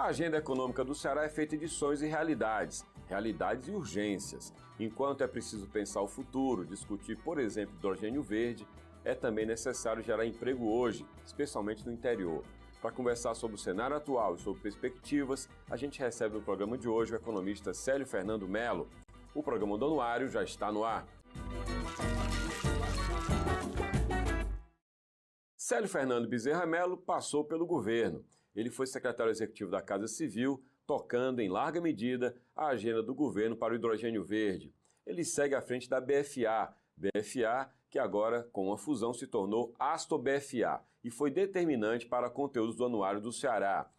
agenda econômica do Ceará é feita de sonhos e realidades, realidades e urgências. Enquanto é preciso pensar o futuro, discutir, por exemplo, hidrogênio verde, é também necessário gerar emprego hoje, especialmente no interior. Para conversar sobre o cenário atual e sobre perspectivas, a gente recebe no programa de hoje o economista Célio Fernando Mello. O programa do Anuário já está no ar. Célio Fernando Bezerra Mello passou pelo governo. Ele foi secretário executivo da Casa Civil, tocando em larga medida a agenda do governo para o hidrogênio verde. Ele segue à frente da BFA, que agora, com uma fusão, se tornou Asto-BFA e foi determinante para conteúdos do Anuário do Ceará.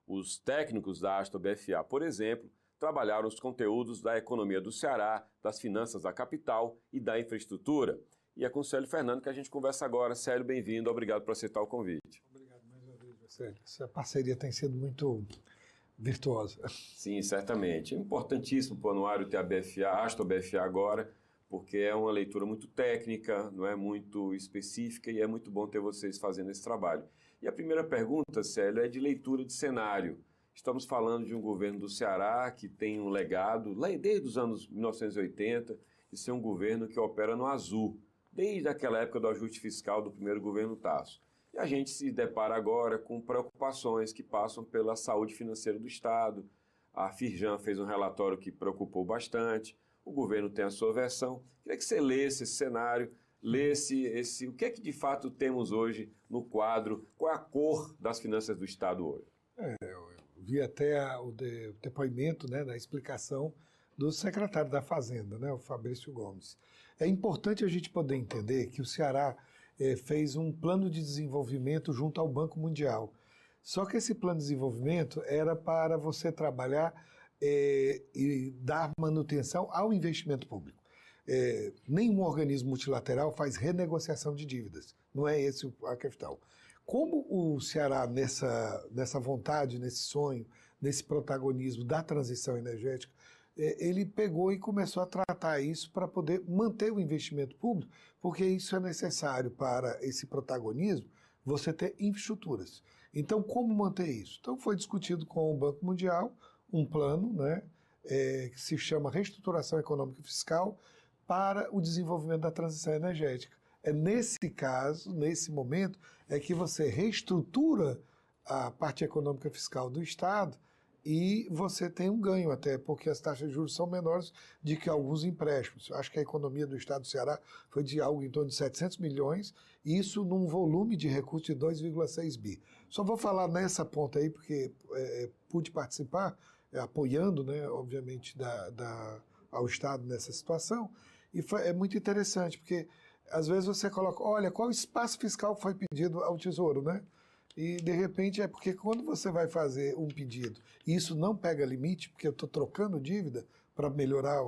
Os técnicos da Asto-BFA, por exemplo, trabalharam os conteúdos da economia do Ceará, das finanças da capital e da infraestrutura. E é com o Célio Fernando que a gente conversa agora. Célio, bem-vindo, obrigado por aceitar o convite. Obrigado mais uma vez, Célio. Essa parceria tem sido muito virtuosa. Sim, certamente. É importantíssimo para o Anuário ter a BFA, a Asto-BFA agora, porque é uma leitura muito técnica, não é muito específica e é muito bom ter vocês fazendo esse trabalho. E a primeira pergunta, Célio, é de leitura de cenário. Estamos falando de um governo do Ceará que tem um legado, desde os anos 1980, de ser um governo que opera no azul, desde aquela época do ajuste fiscal do primeiro governo Tasso. E a gente se depara agora com preocupações que passam pela saúde financeira do Estado. A Firjan fez um relatório que preocupou bastante. O governo tem a sua versão. Queria que você lesse esse cenário, o que é que de fato temos hoje no quadro, qual é a cor das finanças do Estado hoje? Eu vi até o depoimento, né, da explicação do secretário da Fazenda, né, o Fabrício Gomes. É importante a gente poder entender que o Ceará fez um plano de desenvolvimento junto ao Banco Mundial. Só que esse plano de desenvolvimento era para você trabalhar e dar manutenção ao investimento público. Nenhum organismo multilateral faz renegociação de dívidas, não é esse a questão. Como o Ceará, nessa vontade, nesse sonho, nesse protagonismo da transição energética, ele pegou e começou a tratar isso para poder manter o investimento público, porque isso é necessário para esse protagonismo, você ter infraestruturas. Então, como manter isso? Então, foi discutido com o Banco Mundial um plano, né, que se chama Reestruturação Econômica e Fiscal para o desenvolvimento da transição energética. É nesse caso, nesse momento, é que você reestrutura a parte econômica e fiscal do Estado e você tem um ganho até, porque as taxas de juros são menores do que alguns empréstimos. Acho que a economia do Estado do Ceará foi de algo em torno de 700 milhões, e isso num volume de recursos de 2,6 bi. Só vou falar nessa ponta aí, porque pude participar, apoiando, né, obviamente, ao Estado nessa situação, e é muito interessante, porque às vezes você coloca, olha, qual o espaço fiscal foi pedido ao Tesouro, né? E, de repente, é porque quando você vai fazer um pedido e isso não pega limite, porque eu estou trocando dívida para melhorar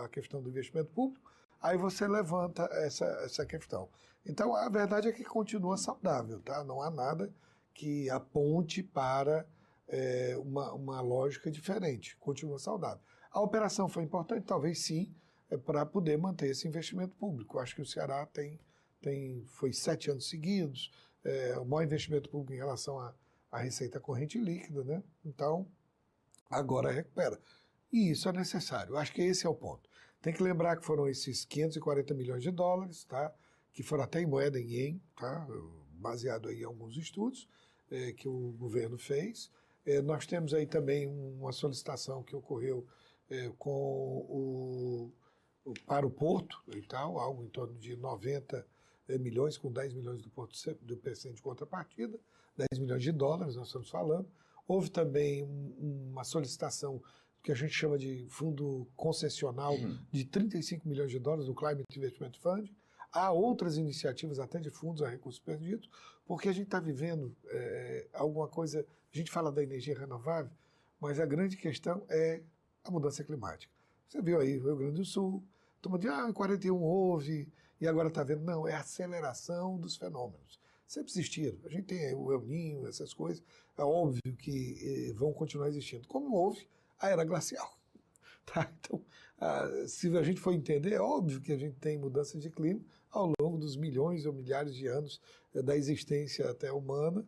a questão do investimento público, aí você levanta essa questão. Então, a verdade é que continua saudável, tá? Não há nada que aponte para uma lógica diferente. Continua saudável. A operação foi importante? Talvez sim, para poder manter esse investimento público. Acho que o Ceará foi 7 anos seguidos, o maior investimento público em relação à receita corrente líquida, né? Então, agora recupera. E isso é necessário. Acho que esse é o ponto. Tem que lembrar que foram esses 540 milhões de dólares, tá? Que foram até em moeda em ien, tá? Baseado aí em alguns estudos que o governo fez. Nós temos aí também uma solicitação que ocorreu para o Porto e tal, algo em torno de 90 milhões, com 10 milhões do PCM de contrapartida, 10 milhões de dólares nós estamos falando. Houve também uma solicitação que a gente chama de fundo concessional de 35 milhões de dólares do Climate Investment Fund. Há outras iniciativas até de fundos a recursos perdidos, porque a gente está vivendo alguma coisa, a gente fala da energia renovável, mas a grande questão é a mudança climática. Você viu aí o Rio Grande do Sul, todo mundo diz, em 41 houve, e agora está vendo, não, é a aceleração dos fenômenos. Sempre existiram, a gente tem o El Niño, essas coisas, é óbvio que vão continuar existindo, como houve a era glacial. Tá? Então, se a gente for entender, é óbvio que a gente tem mudança de clima ao longo dos milhões ou milhares de anos da existência até humana,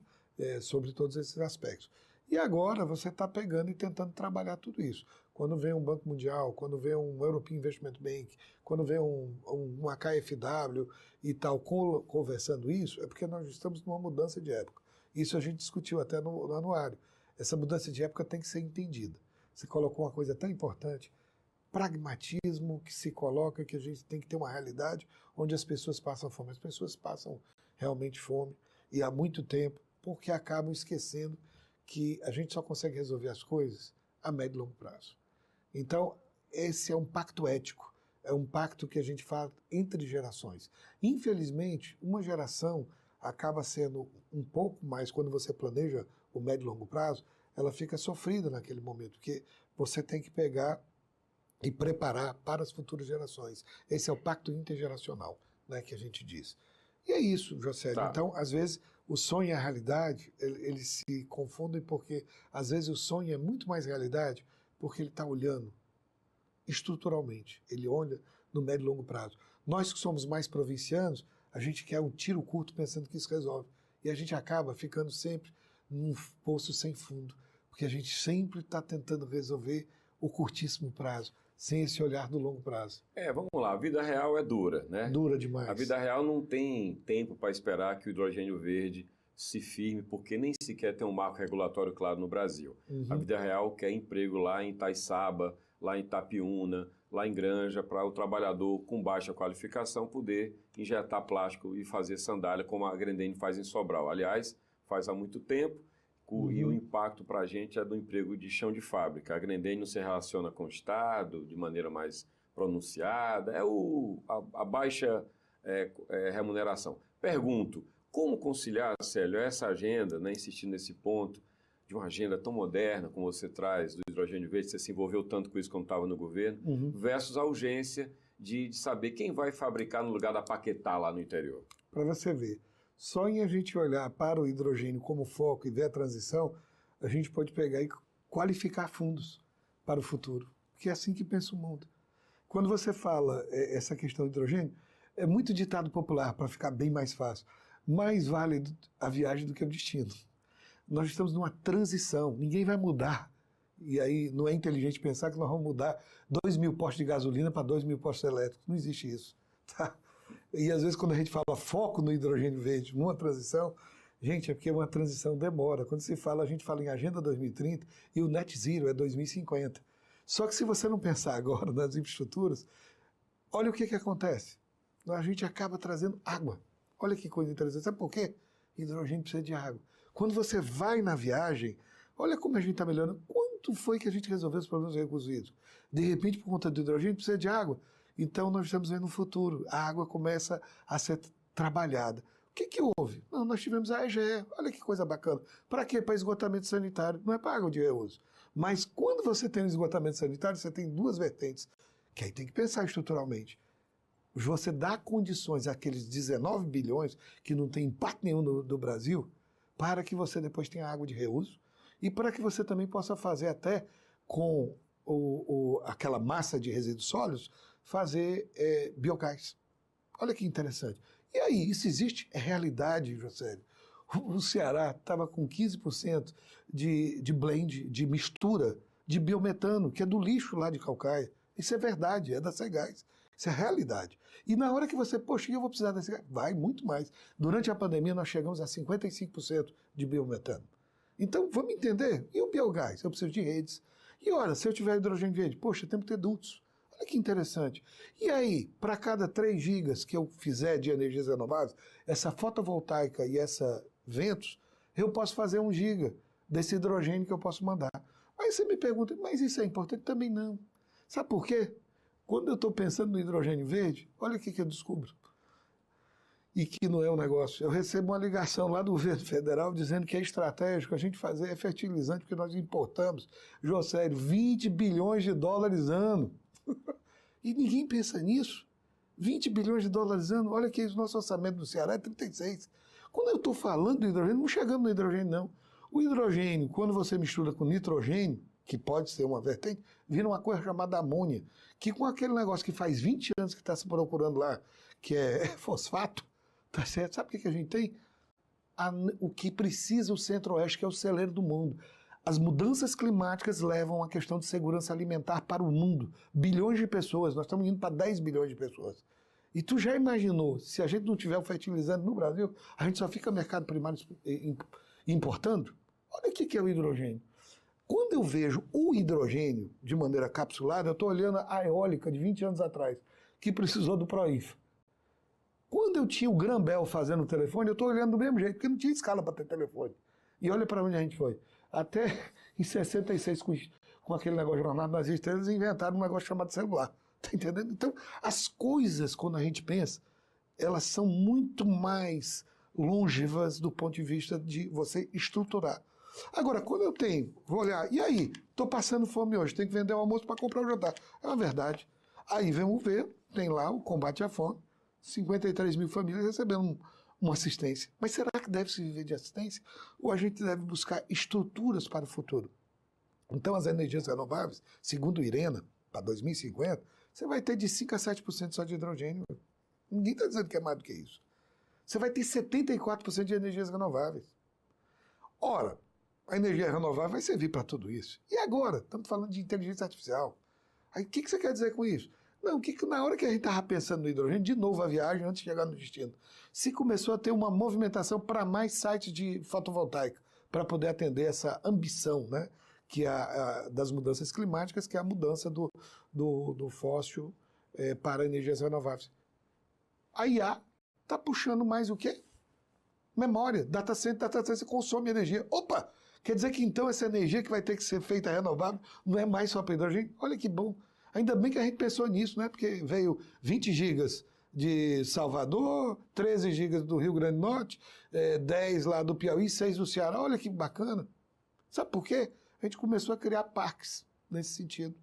sobre todos esses aspectos. E agora você está pegando e tentando trabalhar tudo isso. Quando vem um Banco Mundial, quando vem um European Investment Bank, quando vem uma KfW e tal, conversando isso, é porque nós estamos numa mudança de época. Isso a gente discutiu até no anuário. Essa mudança de época tem que ser entendida. Você colocou uma coisa tão importante, pragmatismo que se coloca, que a gente tem que ter uma realidade onde as pessoas passam fome. As pessoas passam realmente fome e há muito tempo, porque acabam esquecendo que a gente só consegue resolver as coisas a médio e longo prazo. Então, esse é um pacto ético, é um pacto que a gente faz entre gerações. Infelizmente, uma geração acaba sendo um pouco mais, quando você planeja o médio e longo prazo, ela fica sofrida naquele momento, porque você tem que pegar e preparar para as futuras gerações. Esse é o pacto intergeracional, né, que a gente diz. E é isso, José. Tá. Então, às vezes, o sonho e a realidade, eles se confundem porque, às vezes, o sonho é muito mais realidade porque ele está olhando estruturalmente. Ele olha no médio e longo prazo. Nós que somos mais provincianos, a gente quer um tiro curto pensando que isso resolve. E a gente acaba ficando sempre num poço sem fundo, porque a gente sempre está tentando resolver o curtíssimo prazo, sem esse olhar do longo prazo. Vamos lá, a vida real é dura, né? Dura demais. A vida real não tem tempo para esperar que o hidrogênio verde se firme, porque nem sequer tem um marco regulatório claro no Brasil. A vida real quer emprego lá em Itaiçaba, lá em Itapiúna, lá em Granja, para o trabalhador com baixa qualificação poder injetar plástico e fazer sandália, como a Grendene faz em Sobral. Aliás, faz há muito tempo. E o impacto para a gente é do emprego de chão de fábrica. A Grendene não se relaciona com o Estado de maneira mais pronunciada, a baixa remuneração. Pergunto, como conciliar, Célio, essa agenda, né, insistindo nesse ponto, de uma agenda tão moderna como você traz, do hidrogênio verde, você se envolveu tanto com isso quando estava no governo, versus a urgência de saber quem vai fabricar no lugar da Paquetá lá no interior? Para você ver. Só em a gente olhar para o hidrogênio como foco e ver a transição, a gente pode pegar e qualificar fundos para o futuro, porque é assim que pensa o mundo. Quando você fala essa questão do hidrogênio, é muito ditado popular, para ficar bem mais fácil. Mais vale a viagem do que o destino. Nós estamos numa transição, ninguém vai mudar. E aí não é inteligente pensar que nós vamos mudar 2.000 postos de gasolina para 2.000 postos elétricos. Não existe isso, tá? E às vezes quando a gente fala foco no hidrogênio verde, numa transição, gente, é porque uma transição demora. Quando se fala, a gente fala em Agenda 2030 e o Net Zero é 2050. Só que se você não pensar agora nas infraestruturas, olha o que acontece. A gente acaba trazendo água. Olha que coisa interessante. Sabe por quê? Hidrogênio precisa de água. Quando você vai na viagem, olha como a gente está melhorando. Quanto foi que a gente resolveu os problemas dos recursos hídricos? De repente, por conta do hidrogênio, precisa de água. Então, nós estamos vendo no futuro. A água começa a ser trabalhada. O que houve? Não, nós tivemos a EGE. Olha que coisa bacana. Para quê? Para esgotamento sanitário. Não é para água de reuso. Mas quando você tem um esgotamento sanitário, você tem duas vertentes, que aí tem que pensar estruturalmente. Você dá condições àqueles 19 bilhões, que não tem impacto nenhum do Brasil, para que você depois tenha água de reuso e para que você também possa fazer até com aquela massa de resíduos sólidos, fazer biogás. Olha que interessante. E aí, isso existe? É realidade, José. O Ceará estava com 15% de blend, de mistura de biometano, que é do lixo lá de Caucaia. Isso é verdade, é da Cegás. Isso é realidade. E na hora que você, poxa, eu vou precisar desse gás, vai muito mais. Durante a pandemia, nós chegamos a 55% de biometano. Então, vamos entender. E o biogás? Eu preciso de redes. E olha, se eu tiver hidrogênio verde, poxa, eu tenho que ter dutos. Olha que interessante. E aí, para cada 3 gigas que eu fizer de energias renováveis, essa fotovoltaica e essa ventos, eu posso fazer 1 giga desse hidrogênio que eu posso mandar. Aí você me pergunta, mas isso é importante? Também não. Sabe por quê? Quando eu estou pensando no hidrogênio verde, olha o que eu descubro. E que não é um negócio. Eu recebo uma ligação lá do governo federal dizendo que é estratégico a gente fazer fertilizante, porque nós importamos, José, 20 bilhões de dólares ano. E ninguém pensa nisso. 20 bilhões de dólares ano, olha que o nosso orçamento do Ceará é 36. Quando eu estou falando do hidrogênio, não chegamos no hidrogênio, não. O hidrogênio, quando você mistura com nitrogênio, que pode ser uma vertente, vira uma coisa chamada amônia, que com aquele negócio que faz 20 anos que está se procurando lá, que é fosfato, tá certo? Sabe o que a gente tem? O que precisa o Centro-Oeste, que é o celeiro do mundo. As mudanças climáticas levam à questão de segurança alimentar para o mundo. Bilhões de pessoas, nós estamos indo para 10 bilhões de pessoas. E tu já imaginou, se a gente não tiver o fertilizante no Brasil, a gente só fica mercado primário importando? Olha o que é o hidrogênio. Quando eu vejo o hidrogênio de maneira capsulada, eu estou olhando a eólica de 20 anos atrás, que precisou do Proinfa. Quando eu tinha o Grambel fazendo o telefone, eu estou olhando do mesmo jeito, porque não tinha escala para ter telefone. E olha para onde a gente foi. Até em 66, com aquele negócio de jornada nas estrelas, inventaram um negócio chamado celular. Tá entendendo? Então, as coisas, quando a gente pensa, elas são muito mais longevas do ponto de vista de você estruturar. Agora, quando eu vou olhar, e aí? Estou passando fome hoje, tenho que vender o almoço para comprar o jantar. É uma verdade. Aí vamos ver, tem lá o combate à fome, 53 mil famílias recebendo uma assistência. Mas será que deve-se viver de assistência? Ou a gente deve buscar estruturas para o futuro? Então, as energias renováveis, segundo o IRENA, para 2050, você vai ter de 5% a 7% só de hidrogênio. Ninguém está dizendo que é mais do que isso. Você vai ter 74% de energias renováveis. Ora, a energia renovável vai servir para tudo isso. E agora? Estamos falando de inteligência artificial. Aí o que você quer dizer com isso? Não, na hora que a gente estava pensando no hidrogênio, de novo a viagem, antes de chegar no destino, se começou a ter uma movimentação para mais sites de fotovoltaica, para poder atender essa ambição, né, que é das mudanças climáticas, que é a mudança do fóssil para energias renováveis. A IA está puxando mais o quê? Memória. Data center consome energia. Opa! Quer dizer que então essa energia que vai ter que ser feita renovável não é mais só para hidrogênio? Olha que bom. Ainda bem que a gente pensou nisso, né? Porque veio 20 gigas de Salvador, 13 gigas do Rio Grande do Norte, 10 lá do Piauí, 6 do Ceará. Olha que bacana. Sabe por quê? A gente começou a criar parques nesse sentido.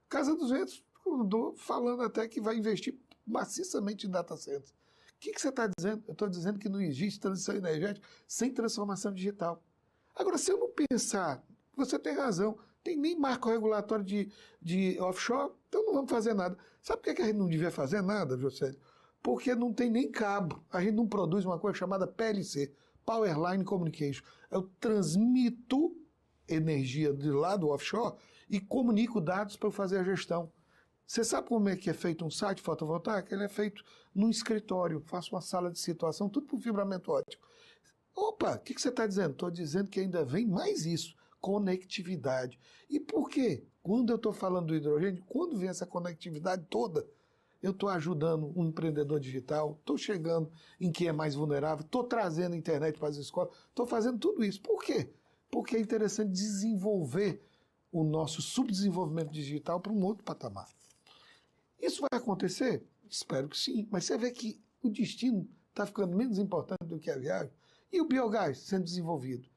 Casa dos Ventos andou falando até que vai investir maciçamente em data centers. O que você está dizendo? Eu estou dizendo que não existe transição energética sem transformação digital. Agora, se eu não pensar, você tem razão, tem nem marco regulatório de offshore, então não vamos fazer nada. Sabe por que a gente não devia fazer nada, Josélio? Porque não tem nem cabo. A gente não produz uma coisa chamada PLC, Power Line Communication. Eu transmito energia de lá do offshore e comunico dados para eu fazer a gestão. Você sabe como é que é feito um site fotovoltaico? Ele é feito num escritório, faço uma sala de situação, tudo por fibramento óptico. Opa, o que você está dizendo? Estou dizendo que ainda vem mais isso, conectividade. E por quê? Quando eu estou falando do hidrogênio, quando vem essa conectividade toda, eu estou ajudando um empreendedor digital, estou chegando em quem é mais vulnerável, estou trazendo a internet para as escolas, estou fazendo tudo isso. Por quê? Porque é interessante desenvolver o nosso subdesenvolvimento digital para um outro patamar. Isso vai acontecer? Espero que sim. Mas você vê que o destino está ficando menos importante do que a viagem. E o biogás sendo desenvolvido?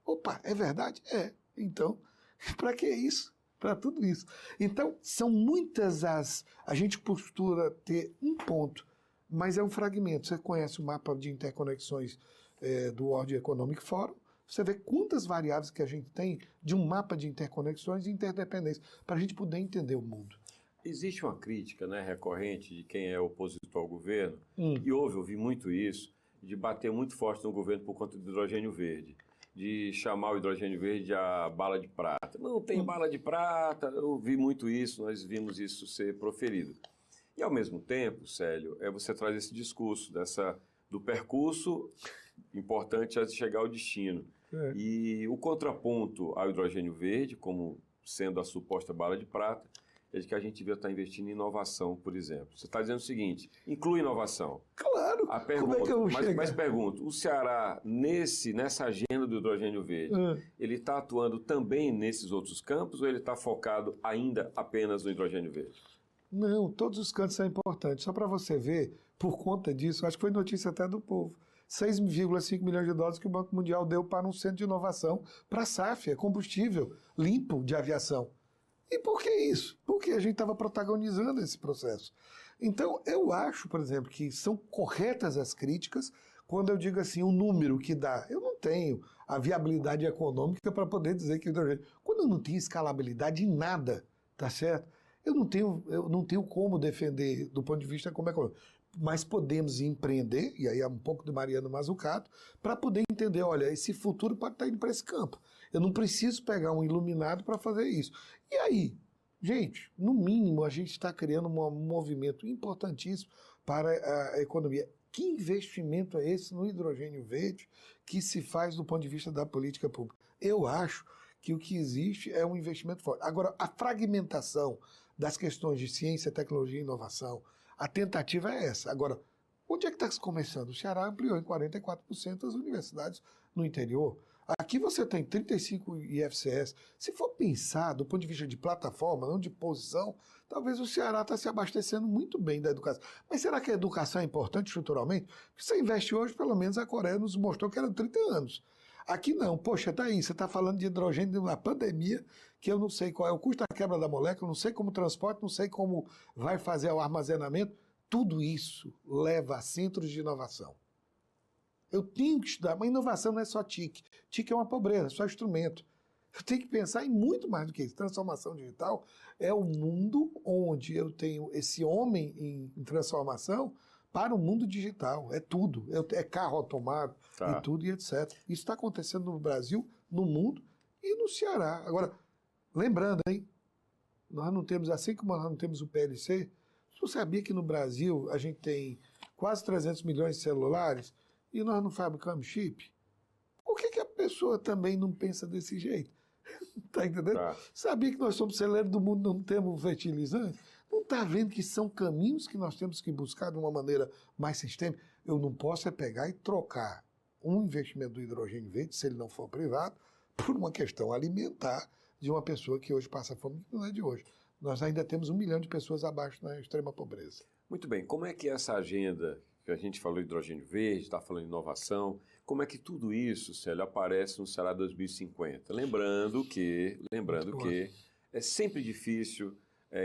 Opa, é verdade? É. Então, para que isso? Para tudo isso. Então, são muitas a gente costura ter um ponto, mas é um fragmento. Você conhece o mapa de interconexões do World Economic Forum, você vê quantas variáveis que a gente tem de um mapa de interconexões e interdependência, para a gente poder entender o mundo. Existe uma crítica, né, recorrente de quem é opositor ao governo, e ouvi muito isso, de bater muito forte no governo por conta do hidrogênio verde, de chamar o hidrogênio verde a bala de prata. Não tem bala de prata, eu ouvi muito isso, nós vimos isso ser proferido. E ao mesmo tempo, Célio, você traz esse discurso do percurso importante antes de chegar ao destino. E o contraponto ao hidrogênio verde, como sendo a suposta bala de prata, é de que a gente devia estar investindo em inovação, por exemplo. Você está dizendo o seguinte, inclui inovação. Claro! Como é que eu vou chegar? Mas pergunto, o Ceará, nessa agenda do hidrogênio verde, ele está atuando também nesses outros campos ou ele está focado ainda apenas no hidrogênio verde? Não, todos os cantos são importantes. Só para você ver, por conta disso, acho que foi notícia até do Povo, 6,5 milhões de dólares que o Banco Mundial deu para um centro de inovação para a SAF, combustível limpo de aviação. E por que isso? Porque a gente estava protagonizando esse processo. Então, eu acho, por exemplo, que são corretas as críticas quando eu digo assim, o número que dá. Eu não tenho a viabilidade econômica para poder dizer que o hidrogênio... Quando eu não tenho escalabilidade em nada, tá certo? Eu não tenho como defender do ponto de vista como econômico. Mas podemos empreender, e aí é um pouco de Mariano Mazzucato, para poder entender, olha, esse futuro pode estar indo para esse campo. Eu não preciso pegar um iluminado para fazer isso. E aí, gente, no mínimo a gente está criando um movimento importantíssimo para a economia. Que investimento é esse no hidrogênio verde que se faz do ponto de vista da política pública? Eu acho que o que existe é um investimento forte. Agora, a fragmentação das questões de ciência, tecnologia e inovação, a tentativa é essa. Agora, onde é que está se começando? O Ceará ampliou em 44% as universidades no interior. Aqui você tem 35 IFCS. Se for pensar do ponto de vista de plataforma, não de posição, talvez o Ceará está se abastecendo muito bem da educação. Mas será que a educação é importante estruturalmente? Porque você investe hoje, pelo menos a Coreia nos mostrou que eram 30 anos. Aqui não. Poxa, tá aí, você está falando de hidrogênio de uma pandemia que eu não sei qual é o custo da quebra da molécula, não sei como transporte, não sei como vai fazer o armazenamento. Tudo isso leva a centros de inovação. Eu tenho que estudar, mas inovação não é só TIC. TIC é uma pobreza, é só instrumento. Eu tenho que pensar em muito mais do que isso. Transformação digital é o mundo onde eu tenho esse homem em transformação para o mundo digital. É tudo. É carro automado e tudo e etc. Isso está acontecendo no Brasil, no mundo e no Ceará. Agora, lembrando, hein? Nós não temos, assim como nós não temos o PLC, você sabia que no Brasil a gente tem quase 300 milhões de celulares e nós não fabricamos chip? Por que a pessoa também não pensa desse jeito? Tá entendendo? Tá. Sabia que nós somos celeiro do mundo, não temos fertilizante? Não está vendo que são caminhos que nós temos que buscar de uma maneira mais sistêmica? Eu não posso pegar e trocar um investimento do hidrogênio verde, se ele não for privado, por uma questão alimentar de uma pessoa que hoje passa fome, que não é de hoje. Nós ainda temos 1 milhão de pessoas abaixo da extrema pobreza. Muito bem. Como é que essa agenda, que a gente falou de hidrogênio verde, está falando de inovação, como é que tudo isso, Célio, aparece no Ceará 2050? Lembrando que é sempre difícil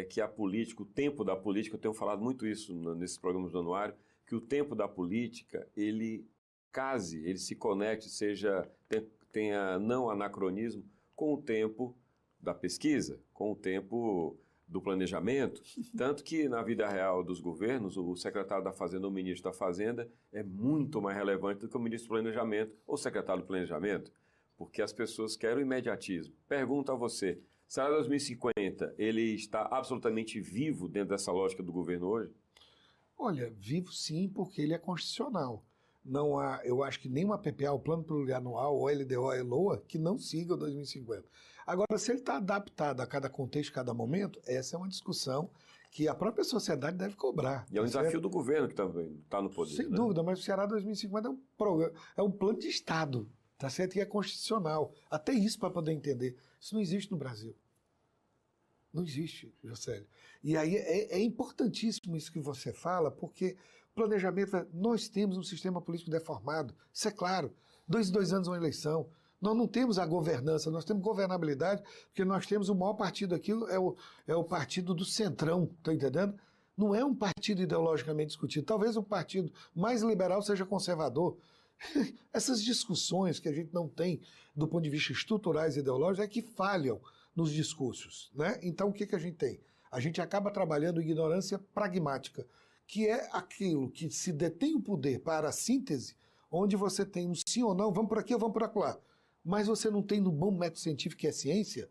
que a política, o tempo da política, eu tenho falado muito isso nesses programas do anuário, que o tempo da política, ele case, ele se conecte, tenha não anacronismo com o tempo da pesquisa, com o tempo do planejamento, tanto que na vida real dos governos, o secretário da Fazenda ou o ministro da Fazenda é muito mais relevante do que o ministro do Planejamento ou o secretário do Planejamento, porque as pessoas querem o imediatismo. Pergunto a você, será 2050 ele está absolutamente vivo dentro dessa lógica do governo hoje? Olha, vivo sim, porque ele é constitucional. Não há, eu acho que nenhuma PPA, o Plano Plurianual, ou LDO, LOA, que não siga o 2050. Agora, se ele está adaptado a cada contexto, a cada momento, essa é uma discussão que a própria sociedade deve cobrar. E é um desafio do governo que está no poder. Sem dúvida, mas o Ceará 2050 é um plano de Estado, tá certo? E é constitucional. Até isso para poder entender. Isso não existe no Brasil. Não existe, Josélio. E aí é importantíssimo isso que você fala, porque planejamento, nós temos um sistema político deformado, isso é claro. 2 em 2 anos uma eleição. Nós não temos a governança, nós temos governabilidade, porque nós temos o maior partido aqui, é o partido do Centrão, tá entendendo? Não é um partido ideologicamente discutido. Talvez o partido mais liberal seja conservador. Essas discussões que a gente não tem do ponto de vista estruturais e ideológicos é que falham nos discursos, né? Então o que a gente tem? A gente acaba trabalhando ignorância pragmática, que é aquilo que se detém o poder para a síntese, onde você tem um sim ou não, vamos por aqui ou vamos por acolá. Mas você não tem no bom método científico, que é ciência,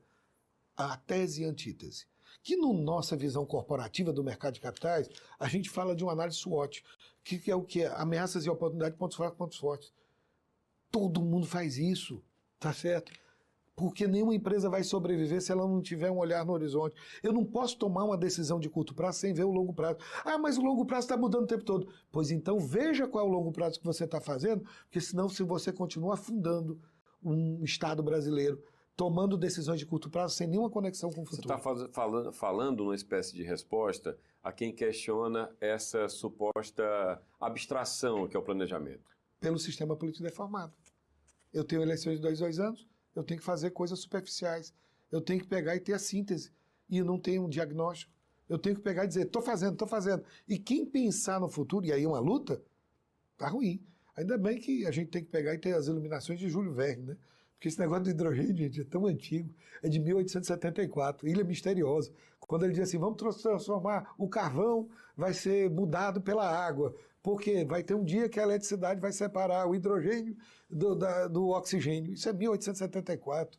a tese e a antítese. Que na nossa visão corporativa do mercado de capitais, a gente fala de uma análise SWOT, que é o que? Ameaças e oportunidades, pontos fracos, pontos fortes. Todo mundo faz isso, tá certo? Porque nenhuma empresa vai sobreviver se ela não tiver um olhar no horizonte. Eu não posso tomar uma decisão de curto prazo sem ver o longo prazo. Ah, mas o longo prazo está mudando o tempo todo. Pois então veja qual é o longo prazo que você está fazendo, porque senão se você continua afundando um Estado brasileiro, tomando decisões de curto prazo sem nenhuma conexão com o futuro. Você está falando uma espécie de resposta a quem questiona essa suposta abstração que é o planejamento. Pelo sistema político deformado. Eu tenho eleições de 2 em 2 anos, eu tenho que fazer coisas superficiais. Eu tenho que pegar e ter a síntese. E não tenho um diagnóstico. Eu tenho que pegar e dizer, estou fazendo. E quem pensar no futuro, e aí é uma luta, tá ruim. Ainda bem que a gente tem que pegar e ter as iluminações de Júlio Verne, né? Porque esse negócio do hidrogênio, gente, é tão antigo. É de 1874, Ilha Misteriosa. Quando ele diz assim, vamos transformar o carvão, vai ser mudado pela água, porque vai ter um dia que a eletricidade vai separar o hidrogênio do oxigênio. Isso é 1874,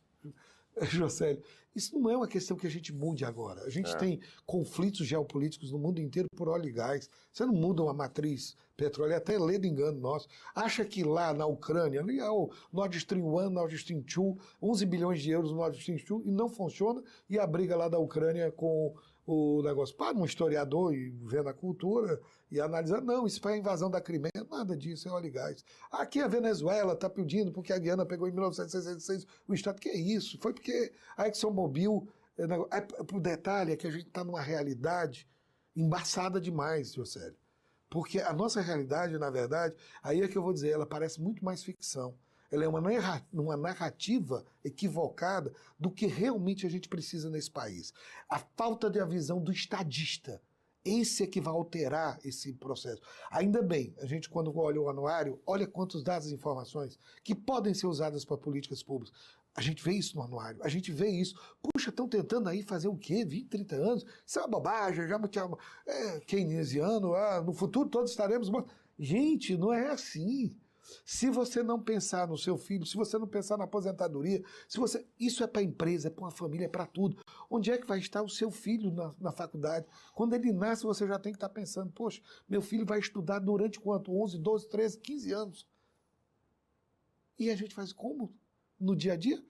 Josélio. Isso não é uma questão que a gente mude agora. A gente tem conflitos geopolíticos no mundo inteiro por óleo e gás. Você não muda uma matriz petróleo, até ledo engano nosso. Acha que lá na Ucrânia, ali é o Nord Stream 1, Nord Stream 2, 11 bilhões de euros no Nord Stream 2, e não funciona, e a briga lá da Ucrânia com o negócio. Para um historiador e vendo a cultura e analisar, não, isso foi a invasão da Crimeia, nada disso, é óleo e gás. Aqui a Venezuela está pedindo, porque a Guiana pegou em 1966 o Estado. Que é isso? Foi porque a ExxonMobil... O detalhe é que a gente está numa realidade embaçada demais, Josélio. Porque a nossa realidade, na verdade, aí é que eu vou dizer, ela parece muito mais ficção. Ela é uma narrativa equivocada do que realmente a gente precisa nesse país. A falta de a visão do estadista. Esse é que vai alterar esse processo. Ainda bem, a gente quando olha o anuário, olha quantos dados e informações que podem ser usadas para políticas públicas. A gente vê isso no anuário, a gente vê isso. Puxa, estão tentando aí fazer o quê? 20, 30 anos? Isso é uma bobagem, já keynesiano, no futuro todos estaremos... Gente, não é assim. Se você não pensar no seu filho, se você não pensar na aposentadoria, isso é para a empresa, é para uma família, é para tudo. Onde é que vai estar o seu filho na faculdade? Quando ele nasce, você já tem que estar pensando, poxa, meu filho vai estudar durante quanto? 11, 12, 13, 15 anos. E a gente faz como? No dia a dia?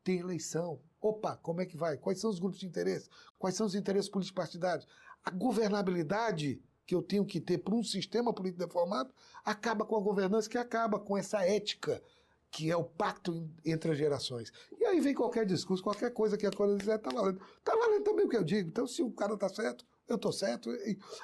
Tem eleição. Opa, como é que vai? Quais são os grupos de interesse? Quais são os interesses políticos partidários? A governabilidade que eu tenho que ter para um sistema político deformado acaba com a governança, que acaba com essa ética, que é o pacto entre as gerações. E aí vem qualquer discurso, qualquer coisa que a coisa dizer, está valendo. Está valendo também o que eu digo. Então, se o cara está certo, eu estou certo.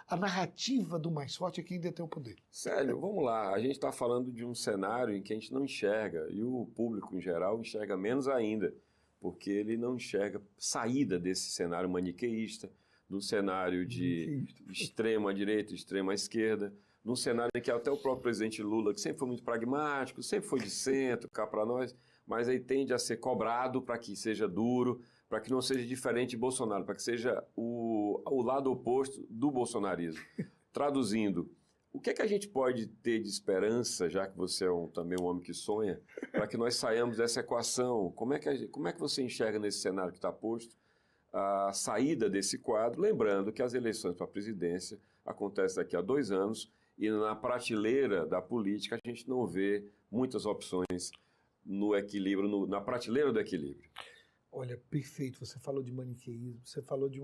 A narrativa do mais forte é quem detém o poder. Célio, vamos lá. A gente está falando de um cenário em que a gente não enxerga, e o público em geral enxerga menos ainda, porque ele não enxerga saída desse cenário maniqueísta, num cenário de extrema direita, extrema esquerda, num cenário em que até o próprio presidente Lula, que sempre foi muito pragmático, sempre foi de centro, cá para nós, mas aí tende a ser cobrado para que seja duro, para que não seja diferente de Bolsonaro, para que seja o lado oposto do bolsonarismo. Traduzindo, o que é que a gente pode ter de esperança, já que você é também um homem que sonha, para que nós saiamos dessa equação? Como é que você enxerga nesse cenário que está posto a saída desse quadro, lembrando que as eleições para a presidência acontecem daqui a 2 anos e na prateleira da política a gente não vê muitas opções no equilíbrio, na prateleira do equilíbrio. Olha, perfeito. Você falou de maniqueísmo, você falou de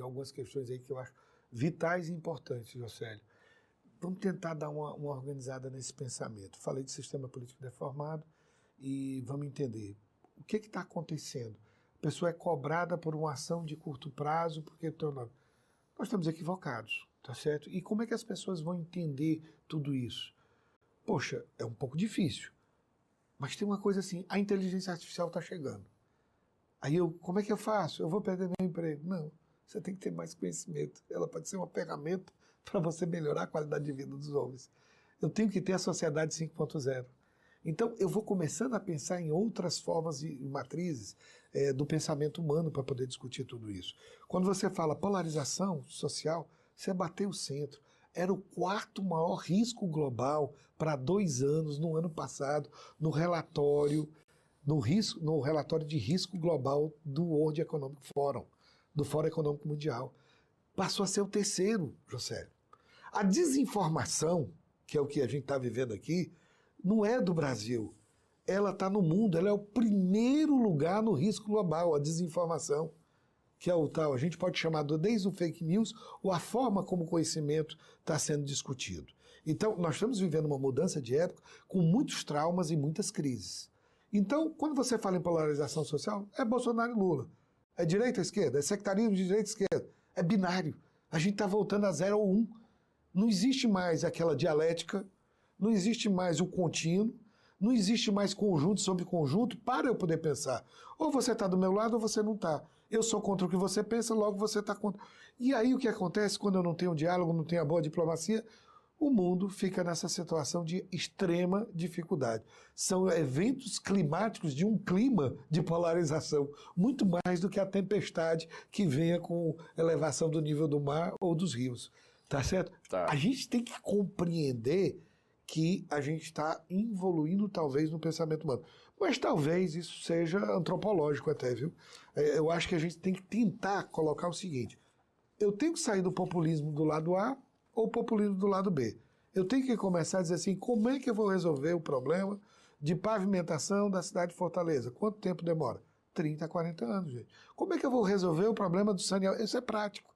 algumas questões aí que eu acho vitais e importantes, Josélio. Vamos tentar dar uma organizada nesse pensamento. Falei de sistema político deformado e vamos entender o que está acontecendo. A pessoa é cobrada por uma ação de curto prazo, porque nós estamos equivocados, tá certo? E como é que as pessoas vão entender tudo isso? Poxa, é um pouco difícil, mas tem uma coisa assim, a inteligência artificial está chegando. Aí como é que eu faço? Eu vou perder meu emprego? Não, você tem que ter mais conhecimento. Ela pode ser uma ferramenta para você melhorar a qualidade de vida dos homens. Eu tenho que ter a sociedade 5.0. Então, eu vou começando a pensar em outras formas e matrizes do pensamento humano para poder discutir tudo isso. Quando você fala polarização social, você bateu o centro. Era o 4º maior risco global para 2 anos, no ano passado, no relatório de risco global do World Economic Forum, do Fórum Econômico Mundial. Passou a ser o 3º, Josélio. A desinformação, que é o que a gente está vivendo aqui, não é do Brasil. Ela está no mundo, ela é o primeiro lugar no risco global, a desinformação, que é o tal, a gente pode chamar desde o fake news ou a forma como o conhecimento está sendo discutido. Então, nós estamos vivendo uma mudança de época com muitos traumas e muitas crises. Então, quando você fala em polarização social, é Bolsonaro e Lula. É direita ou esquerda? É sectarismo de direita e esquerda? É binário. A gente está voltando a 0 ou 1. Não existe mais aquela dialética, não existe mais o contínuo, não existe mais conjunto sobre conjunto para eu poder pensar. Ou você está do meu lado ou você não está. Eu sou contra o que você pensa, logo você está contra. E aí o que acontece quando eu não tenho diálogo, não tenho a boa diplomacia? o mundo fica nessa situação de extrema dificuldade. São eventos climáticos de um clima de polarização, muito mais do que a tempestade que venha com elevação do nível do mar ou dos rios. Tá certo? Tá. A gente tem que compreender que a gente está evoluindo talvez no pensamento humano. Mas talvez isso seja antropológico até, viu? Eu acho que a gente tem que tentar colocar o seguinte: eu tenho que sair do populismo do lado A ou populismo do lado B. Eu tenho que começar a dizer assim, como é que eu vou resolver o problema de pavimentação da cidade de Fortaleza? Quanto tempo demora? 30, 40 anos, gente. Como é que eu vou resolver o problema do saneamento? Isso é prático.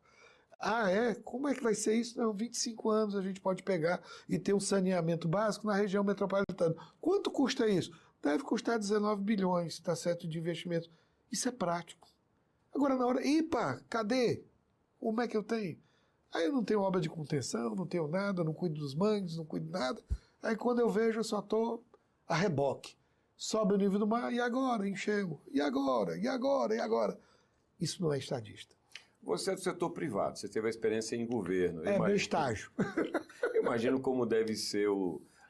Ah, é? Como é que vai ser isso? Não, 25 anos a gente pode pegar e ter um saneamento básico na região metropolitana. Quanto custa isso? Deve custar 19 bilhões, está certo, de investimento. Isso é prático. Agora, na hora, epa, cadê? Como é que eu tenho? Aí eu não tenho obra de contenção, não tenho nada, não cuido dos mangues, não cuido de nada. Aí quando eu vejo, eu só estou a reboque. Sobe o nível do mar, e agora? Encheu. E agora? E agora? E agora? Isso não é estadista. Você é do setor privado, você teve a experiência em governo. Meu estágio. Eu imagino como deve ser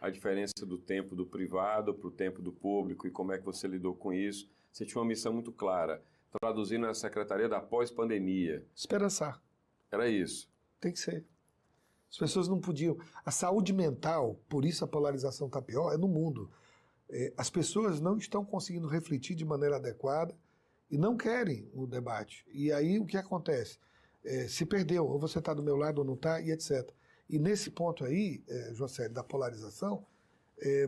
a diferença do tempo do privado para o tempo do público e como é que você lidou com isso. Você tinha uma missão muito clara, traduzindo na Secretaria da Pós-Pandemia. Esperançar. Era isso. Tem que ser. As pessoas não podiam. A saúde mental, por isso a polarização está pior, é no mundo. As pessoas não estão conseguindo refletir de maneira adequada e não querem o debate. E aí o que acontece? Se perdeu, ou você está do meu lado ou não está, e etc. E nesse ponto aí, José, da polarização,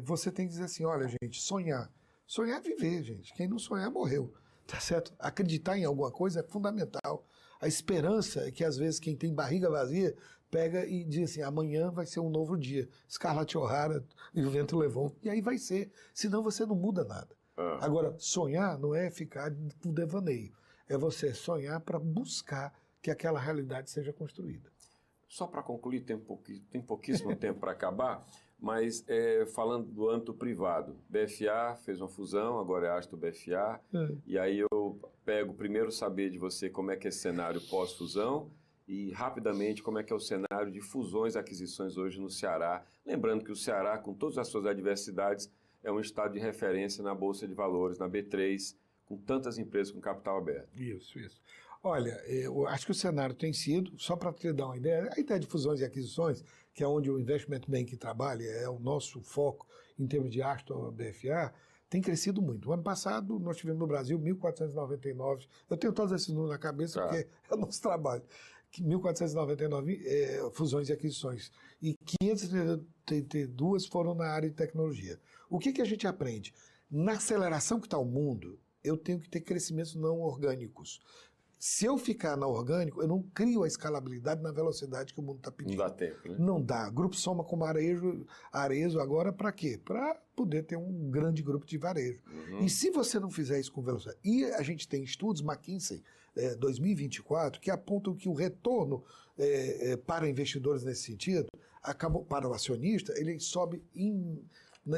você tem que dizer assim, olha, gente, sonhar. Sonhar é viver, gente. Quem não sonhar, morreu. Tá certo? Acreditar em alguma coisa é fundamental. A esperança é que, às vezes, quem tem barriga vazia pega e diz assim, amanhã vai ser um novo dia. Scarlett O'Hara e o vento levou. E aí vai ser. Senão você não muda nada. Agora, sonhar não é ficar com devaneio. É você sonhar para buscar que aquela realidade seja construída. Só para concluir, tem pouquíssimo tempo para acabar, mas falando do âmbito privado, BFA fez uma fusão, agora é Astor BFA, e aí eu pego primeiro saber de você como é que é esse cenário pós-fusão e rapidamente como é que é o cenário de fusões e aquisições hoje no Ceará. Lembrando que o Ceará, com todas as suas adversidades, é um estado de referência na Bolsa de Valores, na B3, com tantas empresas com capital aberto. Isso. Olha, eu acho que o cenário tem sido, só para te dar uma ideia, a ideia de fusões e aquisições, que é onde o Investment Bank trabalha, é o nosso foco em termos de Astor BFA, tem crescido muito. O ano passado, nós tivemos no Brasil 1.499, eu tenho todos esses números na cabeça porque é o nosso trabalho, 1.499 fusões e aquisições, e 532 foram na área de tecnologia. O que a gente aprende? Na aceleração que está o mundo, eu tenho que ter crescimentos não orgânicos. Se eu ficar na orgânico, eu não crio a escalabilidade na velocidade que o mundo está pedindo. Não dá tempo, né? Não dá. Grupo Soma como Arezo agora para quê? Para poder ter um grande grupo de varejo. E se você não fizer isso com velocidade... E a gente tem estudos, McKinsey 2024, que apontam que o retorno para investidores nesse sentido, para o acionista, ele sobe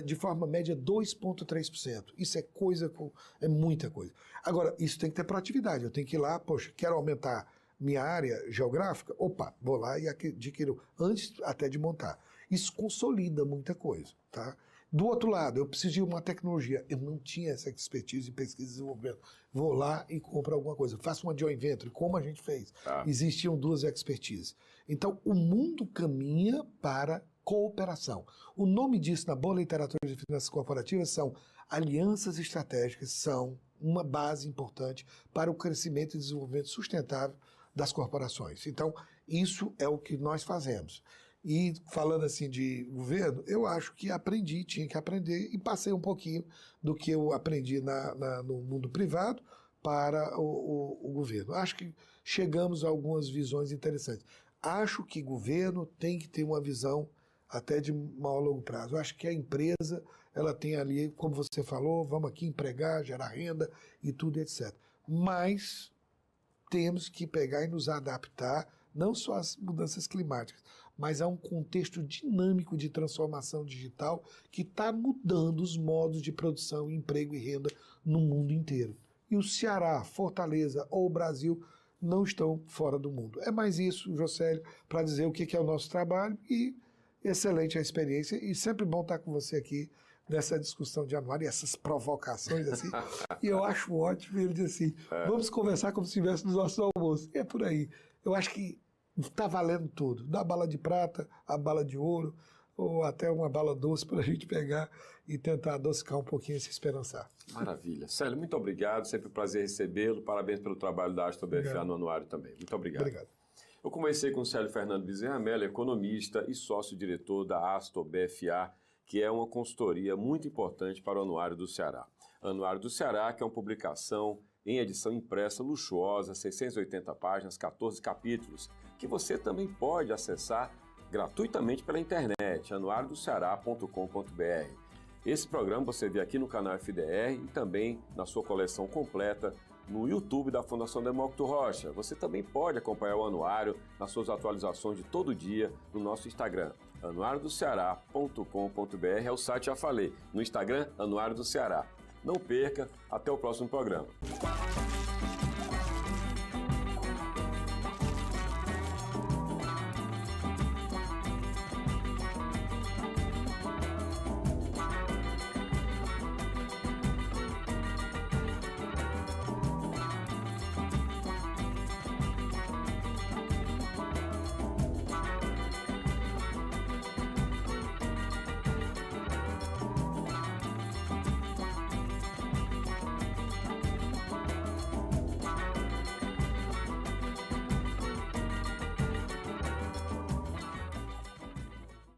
de forma média 2,3%. Isso é muita coisa. Agora, isso tem que ter proatividade. Eu tenho que ir lá, poxa, quero aumentar minha área geográfica? Opa, vou lá e adquiro antes até de montar. Isso consolida muita coisa, tá? Do outro lado, eu preciso de uma tecnologia. Eu não tinha essa expertise em pesquisa e desenvolvimento. Vou lá e compro alguma coisa. Faço uma joint venture, como a gente fez. Existiam duas expertises. Então, o mundo caminha para cooperação. O nome disso na boa literatura de finanças corporativas são alianças estratégicas, são uma base importante para o crescimento e desenvolvimento sustentável das corporações. Então, isso é o que nós fazemos. E falando assim de governo, eu acho que tinha que aprender e passei um pouquinho do que eu aprendi no mundo privado para o governo. Acho que chegamos a algumas visões interessantes. Acho que governo tem que ter uma visão até de maior longo prazo. Eu acho que a empresa, ela tem ali, como você falou, vamos aqui empregar, gerar renda e tudo, etc. Mas temos que pegar e nos adaptar, não só às mudanças climáticas, mas a um contexto dinâmico de transformação digital que está mudando os modos de produção, emprego e renda no mundo inteiro. E o Ceará, Fortaleza ou o Brasil não estão fora do mundo. É mais isso, Josélio, para dizer o que é o nosso trabalho e excelente a experiência e sempre bom estar com você aqui nessa discussão de anuário e essas provocações assim. E eu acho ótimo ele dizer assim, vamos conversar como se estivesse nos nossos almoços. E é por aí. Eu acho que está valendo tudo. Da bala de prata, a bala de ouro, ou até uma bala doce para a gente pegar e tentar adocicar um pouquinho e se esperançar. Maravilha. Célio, muito obrigado. Sempre um prazer recebê-lo. Parabéns pelo trabalho da Astor BFA no anuário também. Muito obrigado. Obrigado. Eu conversei com o Célio Fernando Bezerra Mello, economista e sócio-diretor da Astor BFA, que é uma consultoria muito importante para o Anuário do Ceará. Anuário do Ceará, que é uma publicação em edição impressa luxuosa, 680 páginas, 14 capítulos, que você também pode acessar gratuitamente pela internet, anuariodoceará.com.br. Esse programa você vê aqui no canal FDR e também na sua coleção completa no YouTube da Fundação Demócrito Rocha. Você também pode acompanhar o anuário nas suas atualizações de todo dia no nosso Instagram. anuariodoceará.com.br é o site, já falei. No Instagram, Anuário do Ceará. Não perca, até o próximo programa.